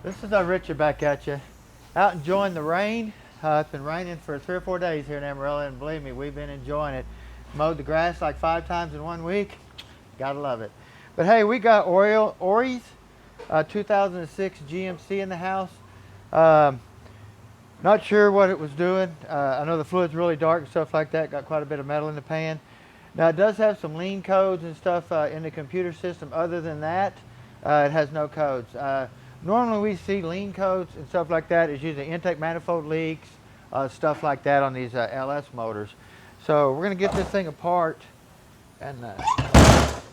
This is Richard back at you. Out enjoying the rain. It's been raining for 3 or 4 days here in Amarillo, and believe me, we've been enjoying it. Mowed the grass like 5 times in 1 week. Gotta love it. But hey, we got Ori's 2006 GMC in the house. Not sure what it was doing. I know the fluid's really dark and stuff like that. Got quite a bit of metal in the pan. Now it does have some lean codes and stuff in the computer system. Other than that, it has no codes. Normally we see lean codes and stuff like that is usually intake manifold leaks, stuff like that on these LS motors. So we're going to get this thing apart, and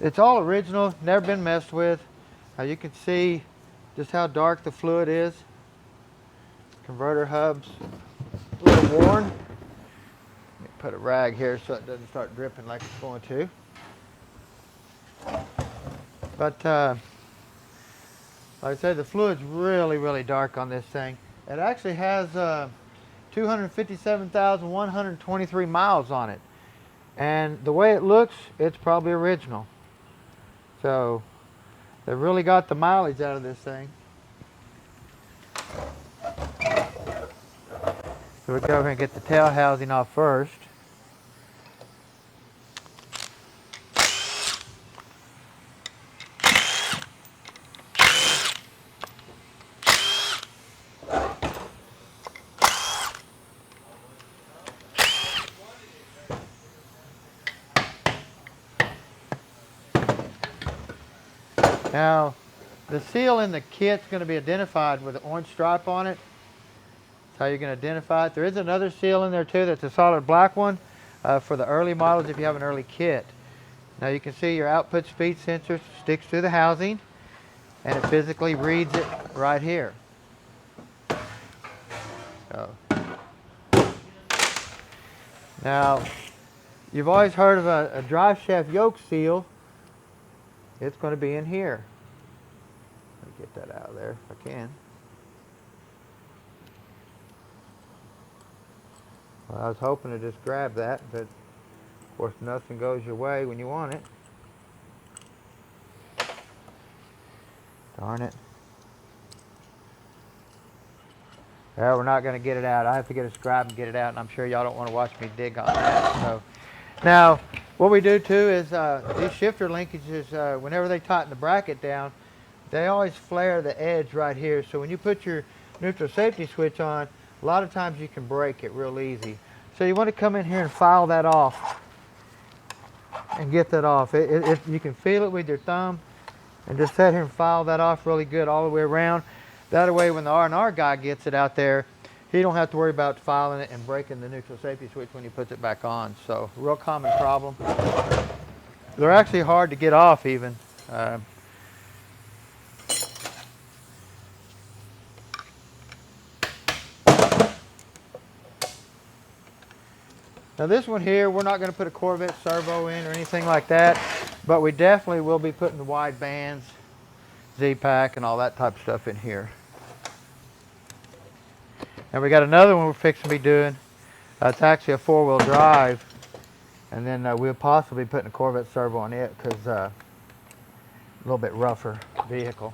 it's all original, never been messed with. You can see just how dark the fluid is. Converter hubs, a little worn. Let me put a rag here so it doesn't start dripping like it's going to. But like I said, the fluid's really, really dark on this thing. It actually has 257,123 miles on it. And the way it looks, it's probably original. So they really got the mileage out of this thing. So we'll go over and get the tail housing off first. Now, the seal in the kit's going to be identified with an orange stripe on it. That's how you're going to identify it. There is another seal in there too that's a solid black one for the early models if you have an early kit. Now you can see your output speed sensor sticks through the housing, and it physically reads it right here. So. Now, you've always heard of a driveshaft yoke seal. It's going to be in here. Let me get that out of there if I can. Well, I was hoping to just grab that, but of course nothing goes your way when you want it. Darn it. Well, we're not going to get it out. I have to get a scribe and get it out, and I'm sure y'all don't want to watch me dig on that. So, now, what we do too is these shifter linkages, whenever they tighten the bracket down, they always flare the edge right here. So when you put your neutral safety switch on, a lot of times you can break it real easy. So you want to come in here and file that off and get that off. You can feel it with your thumb and just sit here and file that off really good all the way around. That way when the R&R guy gets it out there, he don't have to worry about filing it and breaking the neutral safety switch when he puts it back on. So, real common problem. They're actually hard to get off even. Now this one here, we're not going to put a Corvette servo in or anything like that, but we definitely will be putting the wide bands, Z-Pack, and all that type of stuff in here. And we got another one we're fixing to be doing. It's actually a 4-wheel drive, and then we'll possibly be putting a Corvette servo on it because a little bit rougher vehicle.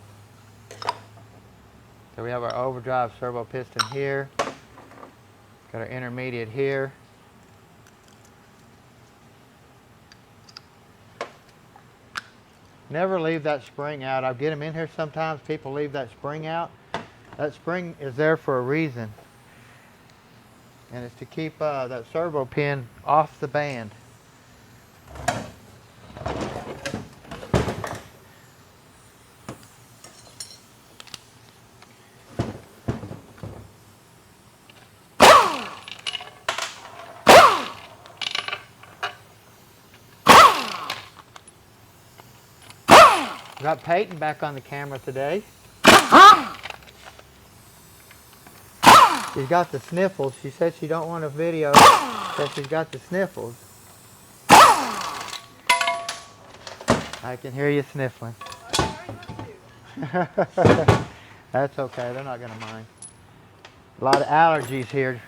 So we have our overdrive servo piston here. Got our intermediate here. Never leave that spring out. I get them in here sometimes. People leave that spring out. That spring is there for a reason. And it's to keep that servo pin off the band. We got Peyton back on the camera today. She's got the sniffles. She said she don't want a video because she's got the sniffles. I can hear you sniffling. That's okay. They're not going to mind. A lot of allergies here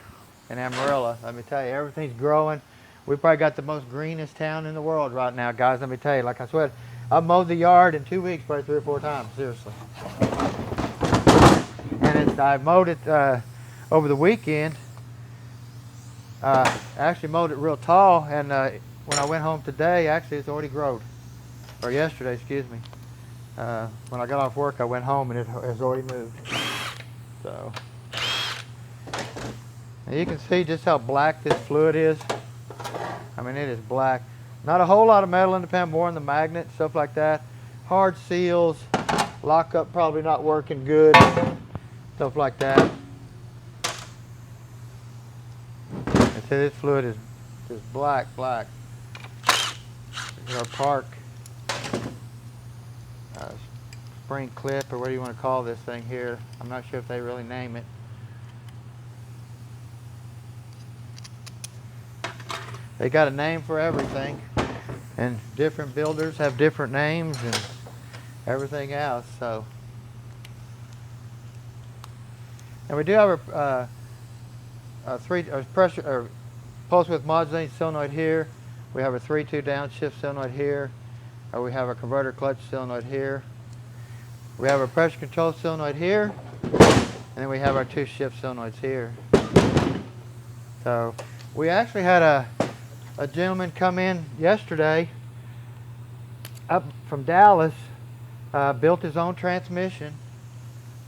in Amarillo. Let me tell you, everything's growing. We probably got the most greenest town in the world right now, guys. Let me tell you, like I said, I've mowed the yard in 2 weeks probably 3 or 4 times, seriously. I mowed it over the weekend. I actually mowed it real tall, and when I went home today, actually it's already growed. Or yesterday, excuse me. When I got off work, I went home and it has already moved. So, and you can see just how black this fluid is. I mean, it is black. Not a whole lot of metal in the pan, more in the magnet, stuff like that. Hard seals, lockup probably not working good, stuff like that. And see, this fluid is just black. Here's our park spring clip, or what do you want to call this thing here? I'm not sure if they really name it. They got a name for everything, and different builders have different names and everything else. So, and we do have a pressure or pulse width modulating solenoid here. We have a 3-2 downshift solenoid here. We have a converter clutch solenoid here. We have a pressure control solenoid here, and then we have our 2 shift solenoids here. So we actually had a gentleman come in yesterday up from Dallas, built his own transmission,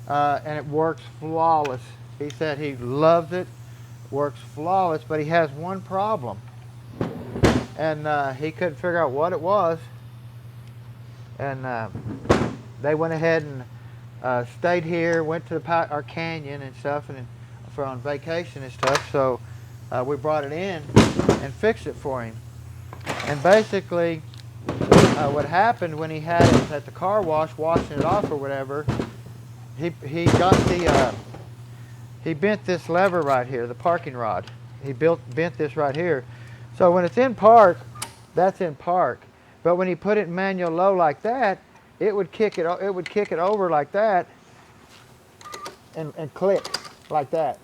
and it works flawless. He said he loves it, works flawless, but he has one problem, and he couldn't figure out what it was. And they went ahead and stayed here, went to our canyon and stuff, and for on vacation and stuff. So we brought it in and fixed it for him. And basically, what happened when he had it at the car wash, washing it off or whatever, he got the he bent this lever right here, the parking rod. He bent this right here. So when it's in park, that's in park. But when he put it in manual low like that, it would kick it over like that, and click like that.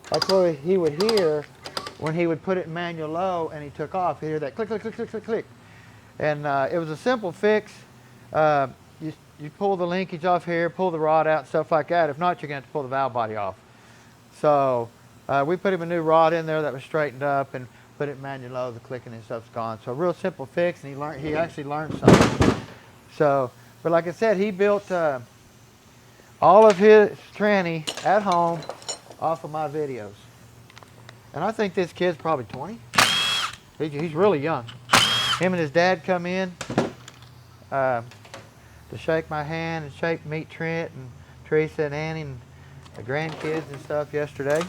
That's what he would hear when he would put it in manual low and he took off. He'd hear that click, click, click, click, click, click. And it was a simple fix. You pull the linkage off here, pull the rod out, stuff like that. If not, you're going to have to pull the valve body off. So we put him a new rod in there that was straightened up and put it in manual low. The clicking and stuff's gone. So a real simple fix, and he actually learned something. So, but like I said, he built all of his tranny at home off of my videos. And I think this kid's probably 20. He's really young. Him and his dad come in to shake my hand and meet Trent and Teresa and Annie and the grandkids and stuff yesterday.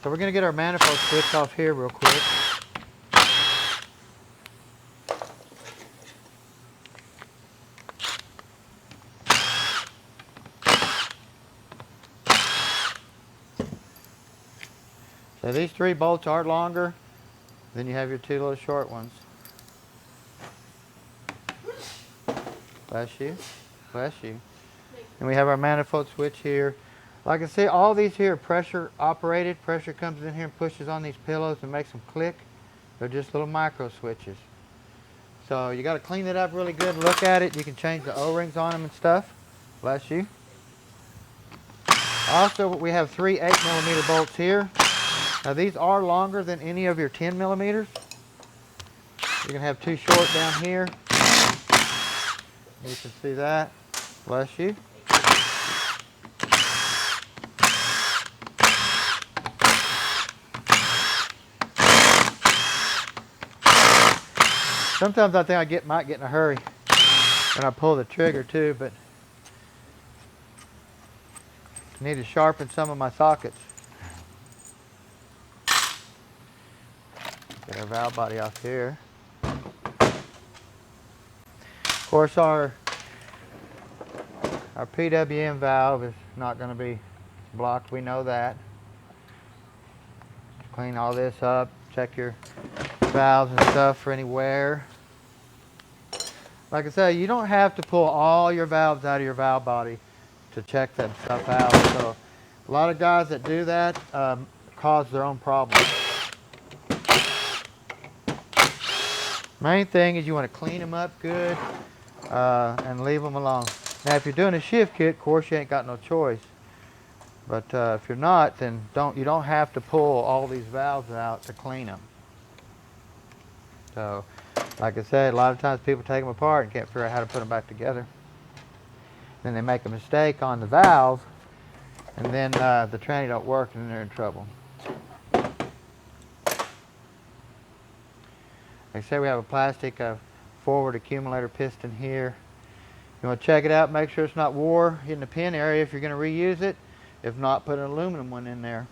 So we're going to get our manifold switch off here real quick. So these 3 bolts are longer, then you have your 2 little short ones. Bless you. Bless you. And we have our manifold switch here. Like I say, all these here are pressure operated. Pressure comes in here and pushes on these pillows and makes them click. They're just little micro switches. So you got to clean it up really good and look at it. You can change the O-rings on them and stuff. Bless you. Also, we have 3 8mm bolts here. Now these are longer than any of your 10 millimeters. You're going to have 2 short down here. You can see that. Bless you. Sometimes I think I might get in a hurry when I pull the trigger too, but I need to sharpen some of my sockets. Get our valve body off here. Of course, our PWM valve is not going to be blocked. We know that. Clean all this up. Check your valves and stuff for any wear. Like I said, you don't have to pull all your valves out of your valve body to check that stuff out. So a lot of guys that do that cause their own problems. Main thing is you want to clean them up good, and leave them alone. Now, if you're doing a shift kit, of course, you ain't got no choice. But if you're not, then you don't have to pull all these valves out to clean them. So, like I said, a lot of times people take them apart and can't figure out how to put them back together. Then they make a mistake on the valve, and then the tranny don't work, and then they're in trouble. Like I said, we have a plastic forward accumulator piston here. You want to check it out, make sure it's not wore in the pin area if you're going to reuse it. If not, put an aluminum one in there.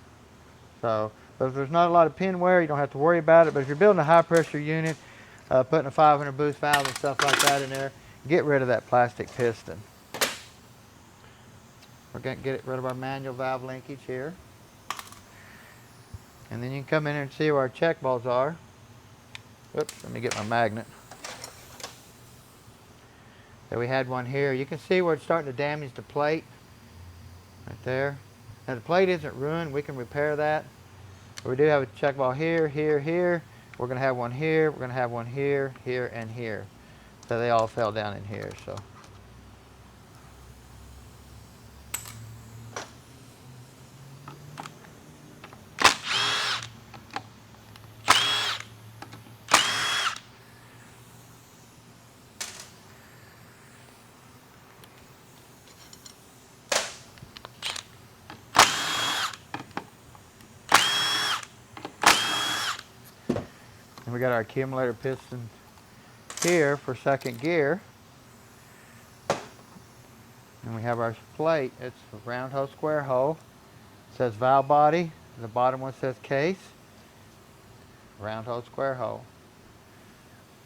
So, but if there's not a lot of pin wear, you don't have to worry about it. But if you're building a high pressure unit, putting a 500 boost valve and stuff like that in there, get rid of that plastic piston. We're going to get rid of our manual valve linkage here. And then you can come in here and see where our check balls are. Oops, let me get my magnet. So we had one here. You can see where it's starting to damage the plate. Right there. Now the plate isn't ruined. We can repair that. But we do have a check ball here, here, here. We're going to have one here. We're going to have one here, here, and here. So they all fell down in here. So. And we got our accumulator piston here for second gear. And we have our plate. It's a round hole, square hole. It says valve body. The bottom one says case. Round hole, square hole.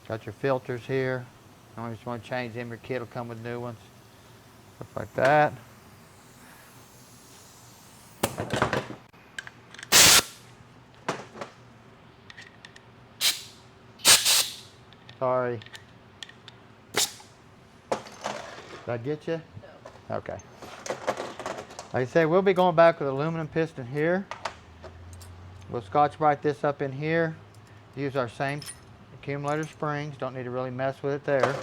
Got your filters here. You just want to change them. Your kit will come with new ones. Stuff like that. Sorry. Did I get you? No. Okay. Like I say, we'll be going back with aluminum piston here. We'll Scotch-Brite this up in here. Use our same accumulator springs. Don't need to really mess with it there.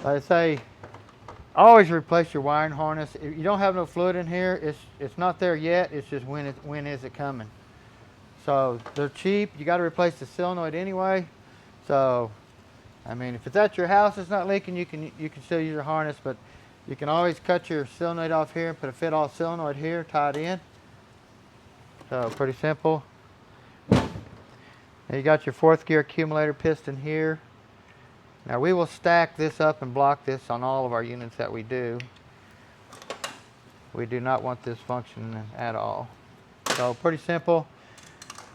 Like I say, always replace your wiring harness. If you don't have no fluid in here, it's not there yet. It's just when is it coming. So they're cheap. You got to replace the solenoid anyway. So, I mean, if it's at your house, it's not leaking. You can still use your harness, but you can always cut your solenoid off here and put a fit-all solenoid here, tie it in. So pretty simple. Now you got your fourth gear accumulator piston here. Now we will stack this up and block this on all of our units that we do. We do not want this functioning at all. So pretty simple.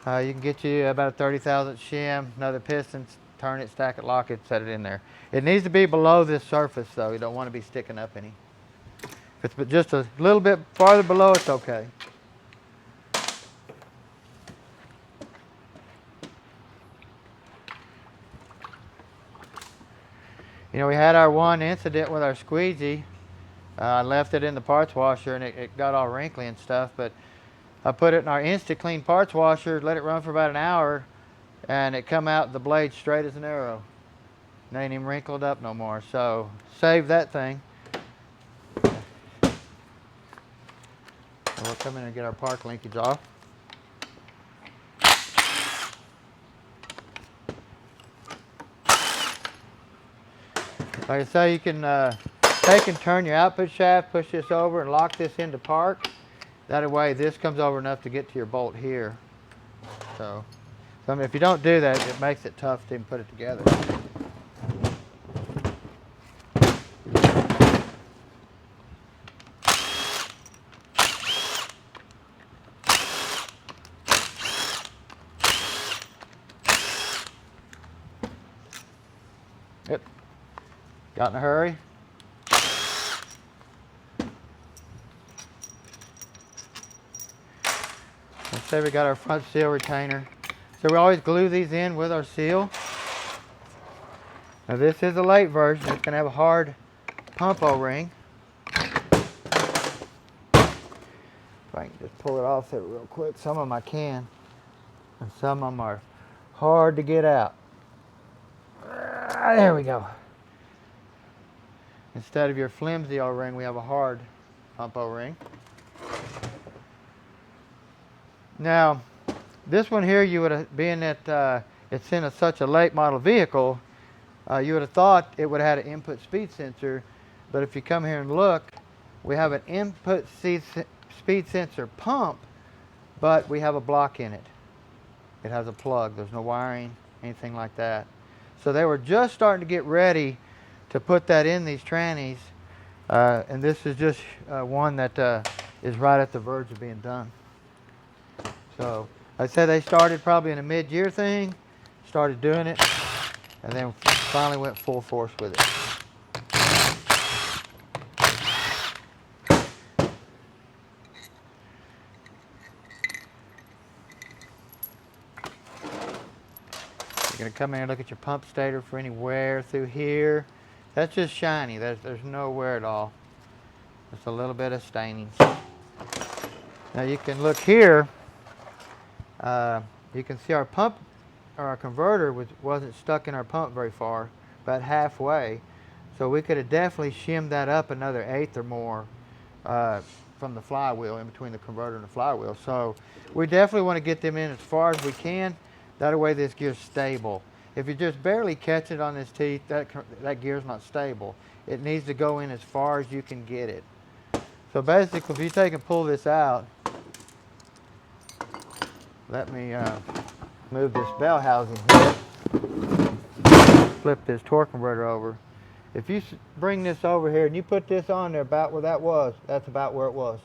You can get you about a 30,000 shim, another piston, turn it, stack it, lock it, set it in there. It needs to be below this surface though. You don't want to be sticking up any. If it's just a little bit farther below, it's okay. You know, we had our one incident with our squeegee. I left it in the parts washer and it got all wrinkly and stuff, but I put it in our InstaClean parts washer, let it run for about an hour, and it come out the blade straight as an arrow. And ain't even wrinkled up no more, so save that thing. We'll come in and get our park linkage off. Like I say, you can take and turn your output shaft, push this over and lock this into park. That way this comes over enough to get to your bolt here. So I mean, if you don't do that, it makes it tough to even put it together. Yep. Got in a hurry? Let's say we got our front seal retainer. So we always glue these in with our seal. Now this is a late version. It's going to have a hard pump O-ring. If I can just pull it off there real quick. Some of them I can, and some of them are hard to get out. There we go. Instead of your flimsy O-ring, we have a hard pump O-ring. Now, this one here, you would have, being that it's in such a late model vehicle, you would have thought it would have had an input speed sensor, but if you come here and look, we have an input speed sensor pump, but we have a block in it. It has a plug. There's no wiring, anything like that. So they were just starting to get ready to put that in these trannies, and this is just one that is right at the verge of being done. So I said they started probably in a mid-year thing, started doing it, and then finally went full force with it. You're going to come in and look at your pump stator for any wear through here. That's just shiny. There's no wear at all. Just a little bit of staining. Now you can look here. You can see our pump, or our converter wasn't stuck in our pump very far, about halfway. So we could have definitely shimmed that up another 1/8 or more from the flywheel, in between the converter and the flywheel. So we definitely want to get them in as far as we can. That way this gear's stable. If you just barely catch it on this teeth, that gear's not stable. It needs to go in as far as you can get it. So basically, if you take and pull this out, let me move this bell housing here. Flip this torque converter over. If you bring this over here and you put this on there about where that was, that's about where it was.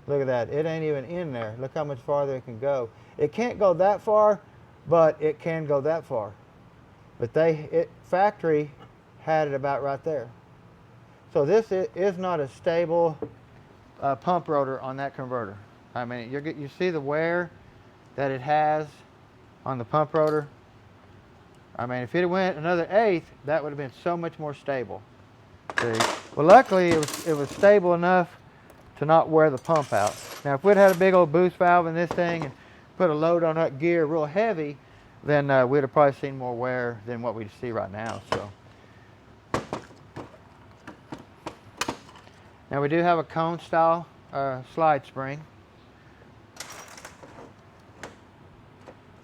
Look at that. It ain't even in there. Look how much farther it can go. It can't go that far, but it can go that far. But factory had it about right there. So this is not a stable pump rotor on that converter. I mean, you see the wear that it has on the pump rotor. I mean, if it went another 1/8, that would have been so much more stable. See? Well, luckily it was stable enough to not wear the pump out. Now, if we'd had a big old boost valve in this thing and put a load on that gear real heavy, then we'd have probably seen more wear than what we see right now. So. Now we do have a cone style slide spring.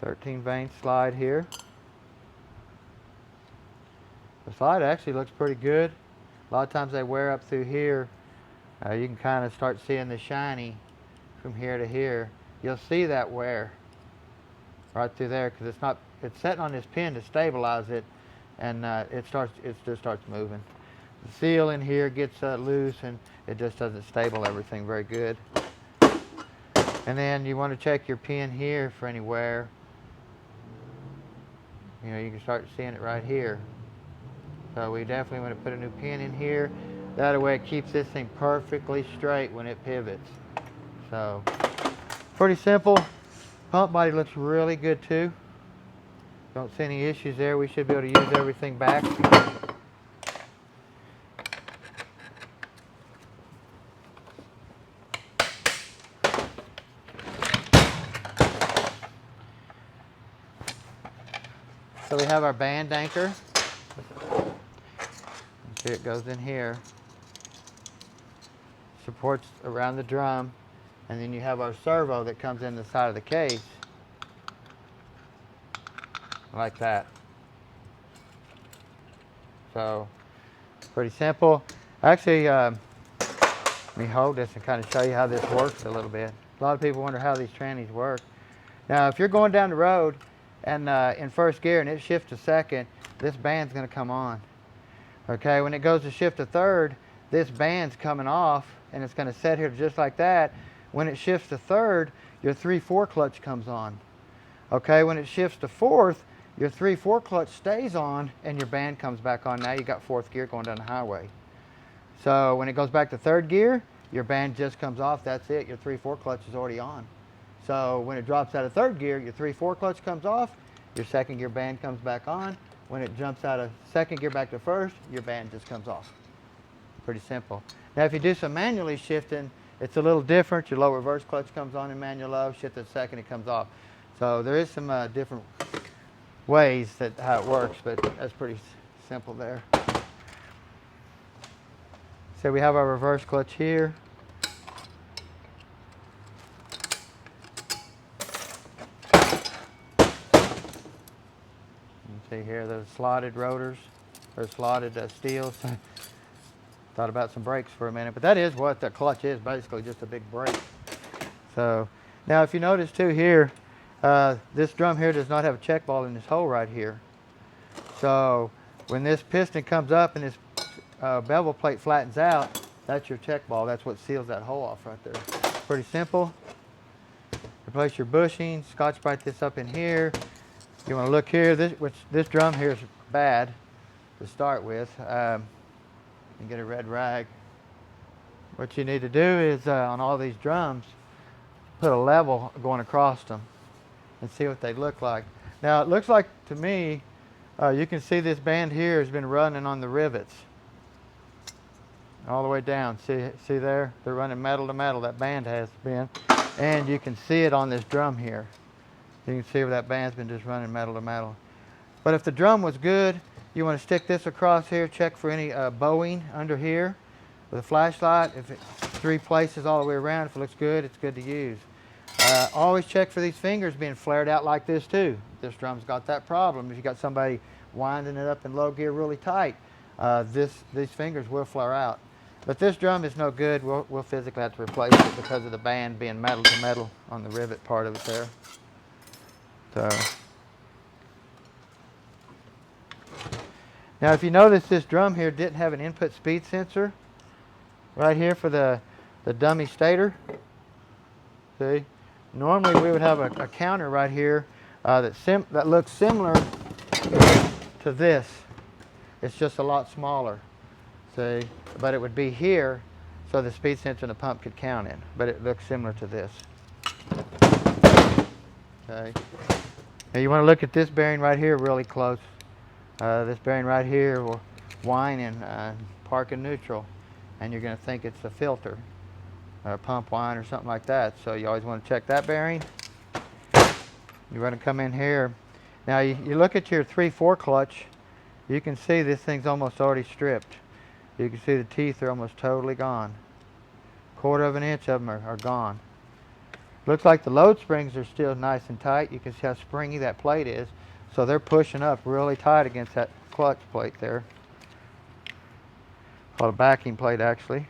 13 vein slide here. The slide actually looks pretty good. A lot of times they wear up through here. You can kind of start seeing the shiny from here to here. You'll see that wear right through there because it's sitting on this pin to stabilize it, and it just starts moving. The seal in here gets loose, and it just doesn't stable everything very good. And then you want to check your pin here for any wear. You know, you can start seeing it right here. So we definitely want to put a new pin in here. That way it keeps this thing perfectly straight when it pivots. So, pretty simple. Pump body looks really good too. Don't see any issues there. We should be able to use everything back. So we have our band anchor. See, it goes in here. Supports around the drum. And then you have our servo that comes in the side of the case. Like that. So, pretty simple. Actually, let me hold this and kind of show you how this works a little bit. A lot of people wonder how these trannies work. Now, if you're going down the road and in first gear and it shifts to second, this band's going to come on. Okay, when it goes to shift to third, this band's coming off and it's going to set here just like that. When it shifts to third, your 3/4 clutch comes on. Okay, when it shifts to fourth, your 3/4 clutch stays on and your band comes back on. Now you got fourth gear going down the highway. So when it goes back to third gear, your band just comes off. That's it. Your 3/4 clutch is already on. So when it drops out of third gear, your 3/4 clutch comes off, your second gear band comes back on, when it jumps out of second gear back to first, your band just comes off. Pretty simple. Now if you do some manually shifting, it's a little different. Your low reverse clutch comes on in manual low, shift it second, it comes off. So there is some different ways that how it works, but that's pretty simple there. So we have our reverse clutch here. See here, those slotted rotors, or slotted steels. Thought about some brakes for a minute, but that is what the clutch is, basically just a big brake. So now if you notice too here, this drum here does not have a check ball in this hole right here. So when this piston comes up and this bevel plate flattens out, that's your check ball. That's what seals that hole off right there. Pretty simple. Replace your bushing, Scotch-Brite this up in here. You want to look here, this drum here is bad to start with. And get a red rag. What you need to do is on all these drums, put a level going across them and see what they look like. Now it looks like to me, you can see this band here has been running on the rivets all the way down. See there? They're running metal to metal, that band has been. And you can see it on this drum here. You can see where that band's been just running metal to metal. But if the drum was good, you want to stick this across here, check for any bowing under here with a flashlight. If it's 3 places all the way around, if it looks good, it's good to use. Always check for these fingers being flared out like this too. This drum's got that problem. If you got somebody winding it up in low gear really tight, these fingers will flare out. But this drum is no good. We'll physically have to replace it because of the band being metal to metal on the rivet part of it there. So. Now if you notice, this drum here didn't have an input speed sensor right here for the dummy stator. See? Normally we would have a counter right here that looks similar to this. It's just a lot smaller. See? But it would be here so the speed sensor and the pump could count in. But it looks similar to this. Okay. Now you want to look at this bearing right here really close. This bearing right here will whine in park in neutral, and you're going to think it's a filter, or pump whine or something like that. So you always want to check that bearing. You want to come in here. Now you look at your 3/4 clutch, you can see this thing's almost already stripped. You can see the teeth are almost totally gone. 1/4 of an inch of them are gone. Looks like the load springs are still nice and tight. You can see how springy that plate is. So they're pushing up really tight against that clutch plate there. Called a backing plate actually.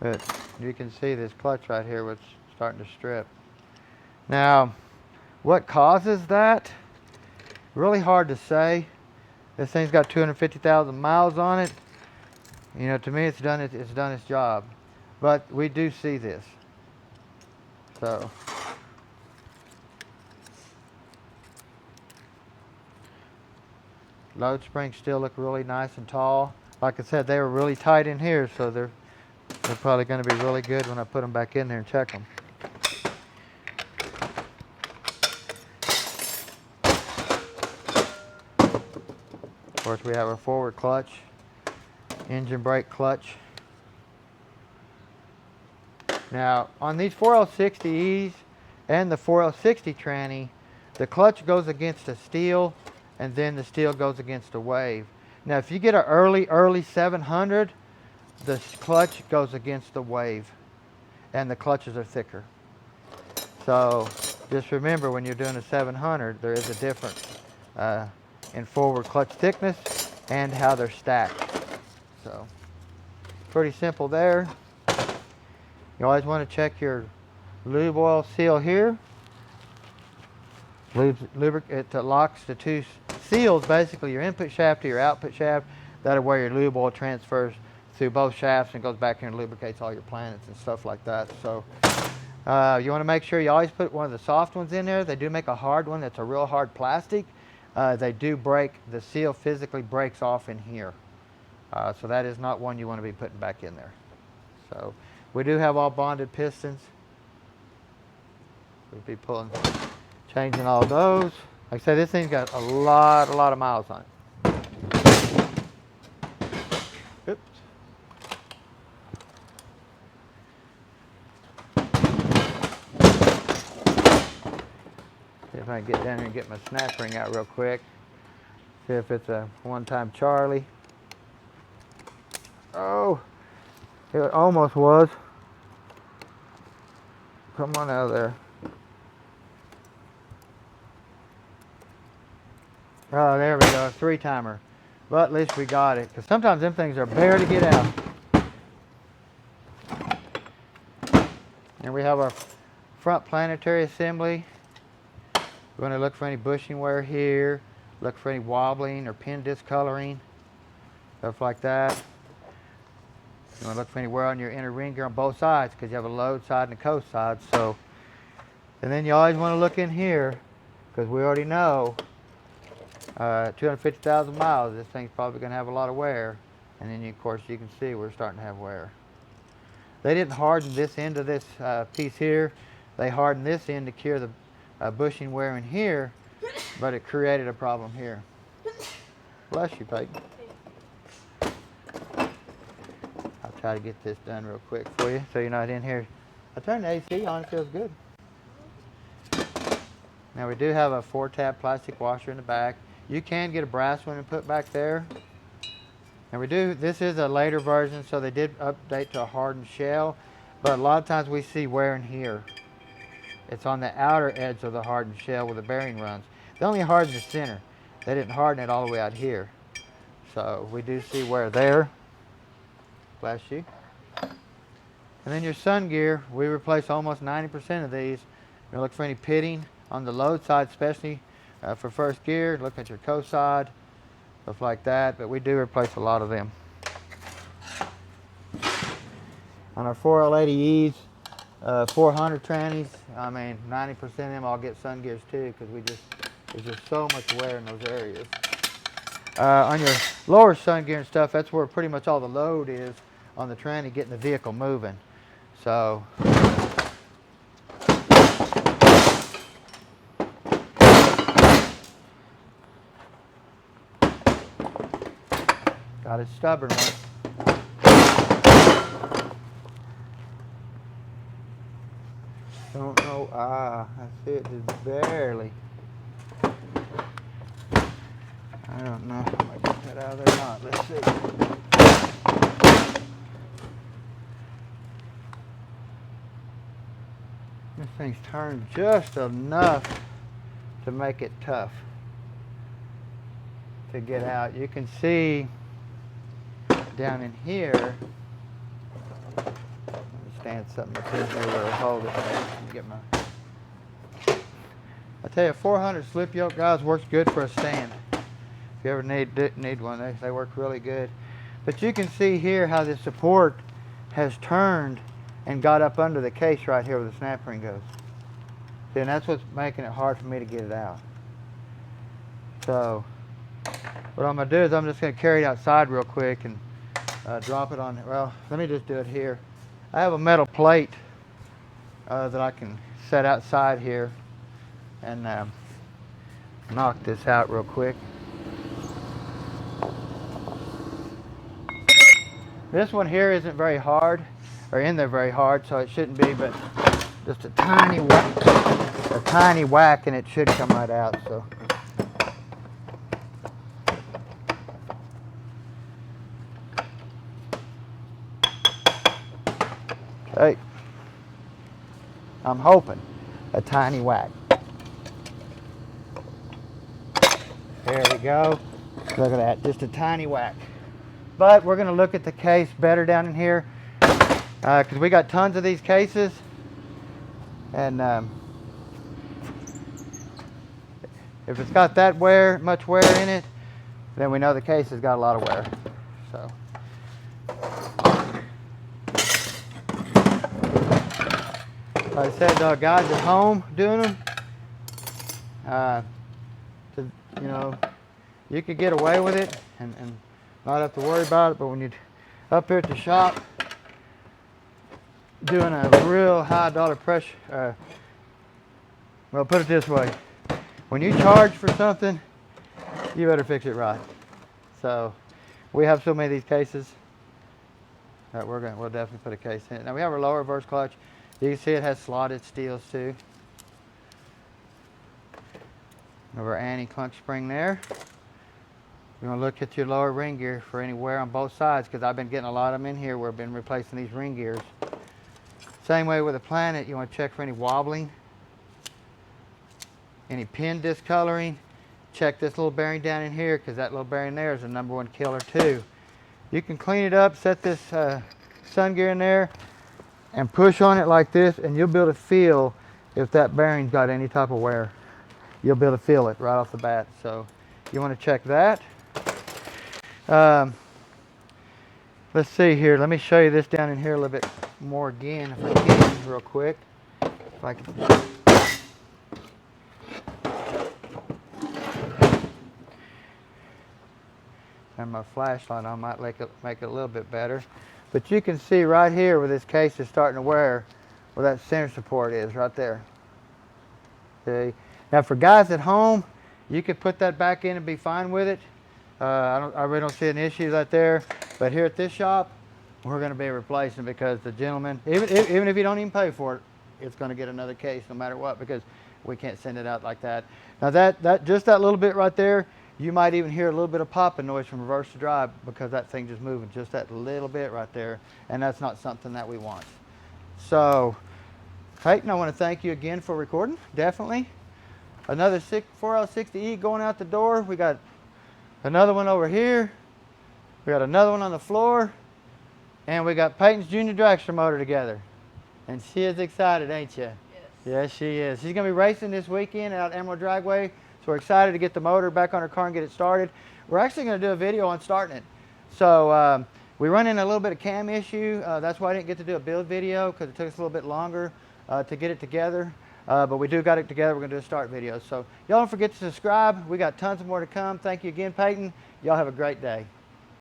But you can see this clutch right here was starting to strip. Now, what causes that? Really hard to say. This thing's got 250,000 miles on it. You know, to me it's done its job. But we do see this. So load springs still look really nice and tall. Like I said, they were really tight in here, so they're probably going to be really good when I put them back in there and check them. Of course, we have our forward clutch, engine brake clutch. Now, on these 4L60Es and the 4L60 tranny, the clutch goes against a steel, and then the steel goes against a wave. Now, if you get an early 700, the clutch goes against the wave, and the clutches are thicker. So, just remember when you're doing a 700, there is a difference in forward clutch thickness and how they're stacked. So, pretty simple there. You always want to check your lube oil seal here. It locks the 2 seals, basically your input shaft to your output shaft. That is where your lube oil transfers through both shafts and goes back here and lubricates all your planets and stuff like that. So you want to make sure you always put one of the soft ones in there. They do make a hard one that's a real hard plastic. They do break, the seal physically breaks off in here. So that is not one you want to be putting back in there. So We do have all bonded pistons. We'll be changing all those. Like I said, this thing's got a lot of miles on it. Oops. See if I can get down here and get my snap ring out real quick. See if it's a one-time Charlie. Oh, it almost was. Come on out of there. Oh, there we go, 3-timer. But at least we got it, because sometimes them things are bare to get out. And we have our front planetary assembly. We're going to look for any bushing wear here, look for any wobbling or pin discoloring, stuff like that. You want to look for any wear on your inner ring gear on both sides, because you have a load side and a coast side. So, and then you always want to look in here, because we already know 250,000 miles, this thing's probably going to have a lot of wear. And then, of course, you can see we're starting to have wear. They didn't harden this end of this piece here. They hardened this end to cure the bushing wear in here, but it created a problem here. Bless you, Peyton. I'll try to get this done real quick for you so you're not in here. I turned the AC on, it feels good. Now we do have a 4-tab plastic washer in the back. You can get a brass one and put back there. And this is a later version, so they did update to a hardened shell, but a lot of times we see wear in here. It's on the outer edge of the hardened shell where the bearing runs. They only hardened the center. They didn't harden it all the way out here. So we do see wear there. Bless you. And then your sun gear, we replace almost 90% of these. You look for any pitting on the load side, especially for first gear. Look at your coast side, stuff like that. But we do replace a lot of them. On our 4L80Es, 400 trannies, I mean 90% of them all get sun gears too, because there's just so much wear in those areas. On your lower sun gear and stuff, that's where pretty much all the load is on the tranny, getting the vehicle moving. So got a stubborn one. Don't know, I see it just barely. I don't know if I can get that out of there or not. Let's see. This thing's turned just enough to make it tough to get out. You can see down in here. Stand something up in here where I'll hold it. Get my. I tell you, 400 slip yoke, guys, works good for a stand. If you ever need one, they work really good. But you can see here how the support has turned and got up under the case right here where the snap ring goes. See, and that's what's making it hard for me to get it out. So what I'm going to do is I'm just going to carry it outside real quick and drop it on. Well, let me just do it here. I have a metal plate that I can set outside here and knock this out real quick. This one here isn't very hard, or in there very hard, so it shouldn't be, but just a tiny whack and it should come right out. So. Hey, I'm hoping a tiny whack. There we go. Look at that, just a tiny whack. But we're going to look at the case better down in here because we got tons of these cases, and if it's got that much wear in it, then we know the case has got a lot of wear. So. Like I said, guys at home doing them, you know, you could get away with it and not have to worry about it, but when you're up here at the shop, doing a real high dollar pressure. Well, put it this way. When you charge for something, you better fix it right. So we have so many of these cases that we'll definitely put a case in it. Now we have our lower reverse clutch. You can see it has slotted steels too. Our anti-clunk spring there. You're going to look at your lower ring gear for any wear on both sides, because I've been getting a lot of them in here where I've been replacing these ring gears. Same way with the Planet, you want to check for any wobbling, any pin discoloring. Check this little bearing down in here, because that little bearing there is the #1 killer too. You can clean it up, set this sun gear in there, and push on it like this, and you'll be able to feel if that bearing's got any type of wear. You'll be able to feel it right off the bat. So you want to check that. Let's see here. Let me show you this down in here a little bit more again, if I can, real quick. If I can. And my flashlight on might make it a little bit better. But you can see right here where this case is starting to wear, where that center support is, right there. See? Now for guys at home, you could put that back in and be fine with it. I really don't see an issue right there. But here at this shop, we're going to be replacing, because the gentleman, even if you don't even pay for it, it's going to get another case no matter what, because we can't send it out like that. Now just that little bit right there, you might even hear a little bit of popping noise from reverse to drive, because that thing just moving just that little bit right there, and that's not something that we want. So, Peyton, I want to thank you again for recording, definitely. Another 4L60E going out the door. We got another one over here. We got another one on the floor. And we got Peyton's junior dragster motor together. And she is excited, ain't you? Yes. Yes, she is. She's going to be racing this weekend out at Emerald Dragway. So we're excited to get the motor back on her car and get it started. We're actually going to do a video on starting it. So we run into a little bit of cam issue. That's why I didn't get to do a build video, because it took us a little bit longer to get it together. But we do got it together. We're going to do a start video. So y'all don't forget to subscribe. We got tons more to come. Thank you again, Peyton. Y'all have a great day.